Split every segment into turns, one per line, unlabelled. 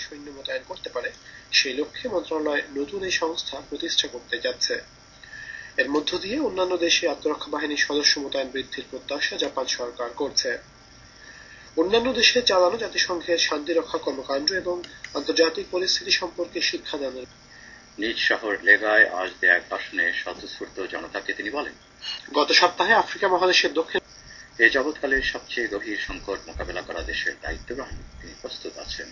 সৈন্য মোতায়েন করতে পারে সেই লক্ষ্যে মন্ত্রণালয় নতুন এই সংস্থা প্রতিষ্ঠা করতে যাচ্ছে। এর মধ্য দিয়ে অন্যান্য দেশে আত্মরক্ষা বাহিনীর সদস্য মোতায়েন বৃদ্ধির প্রত্যাশা জাপান সরকার করছে। অন্যান্য দেশে চালানো জাতিসংঘের শান্তিরক্ষা কর্মকাণ্ড এবং আন্তর্জাতিক পরিস্থিতি সম্পর্কে শিক্ষাদানের
নিজ শহর লেগায় আজ দেয়া এক ভাষণে স্বতঃস্ফূর্ত জনতাকে তিনি বলেন,
গত সপ্তাহে আফ্রিকা মহাদেশের দক্ষিণ
এ যাবৎকালের সবচেয়ে গভীর সংকট মোকাবেলা করা দেশের দায়িত্ব গ্রহণে তিনি প্রস্তুত আছেন।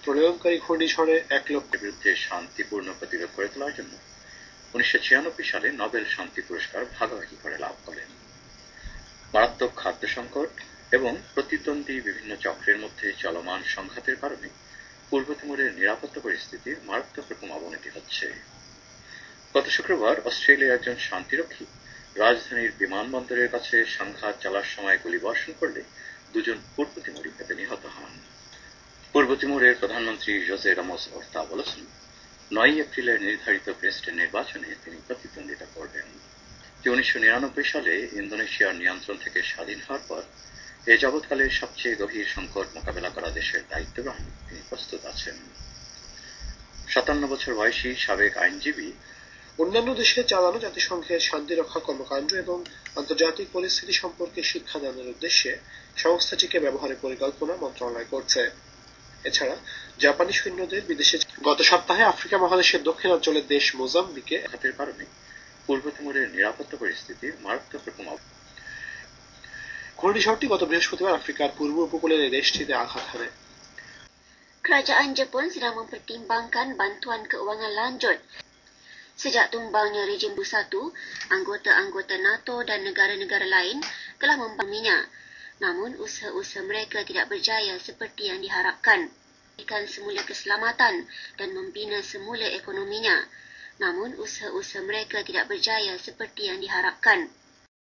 প্রলয়ঙ্কারী ঘূর্ণিঝড়ে 1 লক্ষের
বিরুদ্ধে শান্তিপূর্ণ প্রতিরোধ করে তোলার জন্য 1996 সালে নোবেল শান্তি পুরস্কার ভাগাভাগি করে লাভ করেন। মারাত্মক খাদ্য সংকট এবং প্রতিদ্বন্দ্বী বিভিন্ন চক্রের মধ্যে চলমান সংঘাতের কারণে পূর্ব তিমুরের নিরাপত্তা পরিস্থিতির মারাত্মক রকম অবনতি হচ্ছে। গত শুক্রবার অস্ট্রেলিয়ার একজন শান্তিরক্ষী রাজধানীর বিমানবন্দরের কাছে সংঘাত চলার সময় গুলিবর্ষণ করলে 2 জন পূর্ব তিমুরি এতে নিহত হন। পূর্ব তিমুরের প্রধানমন্ত্রী জোসে রামোস ওর্তা বলেছেন, 9 এপ্রিলের নির্ধারিত প্রেসিডেন্ট নির্বাচনে তিনি প্রতিদ্বন্দ্বিতা করবেন। 1999 সালে ইন্দোনেশিয়ার নিয়ন্ত্রণ থেকে স্বাধীন হওয়ার পর এ যাবৎকালের সবচেয়ে গভীর সংকট মোকাবেলা করা দেশের দায়িত্ব গ্রহণে তিনি প্রস্তুত আছেন। 57 বছর বয়সী সাবেক আইনজীবী
অন্যান্য দেশে চালানো জাতিসংঘের শান্তিরক্ষা কর্মকাণ্ড এবং আন্তর্জাতিক পরিস্থিতি সম্পর্কে শিক্ষাদানের উদ্দেশ্যে সংস্থাটিকে ব্যবহারের পরিকল্পনা মন্ত্রণালয় করছে। এছাড়া জাপানি সৈন্যদের বিদেশে গত সপ্তাহে আফ্রিকা মহাদেশের দক্ষিণাঞ্চলের দেশ মোজাম্বিকে
আঘাতের কারণে পূর্ব তিমুরের নিরাপত্তা পরিস্থিতির মারাত্মক রকম
ঘূর্ণিঝড়টি গত বৃহস্পতিবার আফ্রিকার পূর্ব উপকূলের এই দেশটিতে আঘাত হানে।
Kerajaan Jepun sedang mempertimbangkan bantuan keuangan lanjut sejak tumbangnya rejim bersatu. Anggota-anggota NATO dan negara-negara lain telah membantunya. Namun usaha-usaha mereka tidak berjaya seperti yang diharapkan. Memberikan semula keselamatan dan membina semula ekonominya. Namun usaha-usaha mereka tidak berjaya seperti yang diharapkan.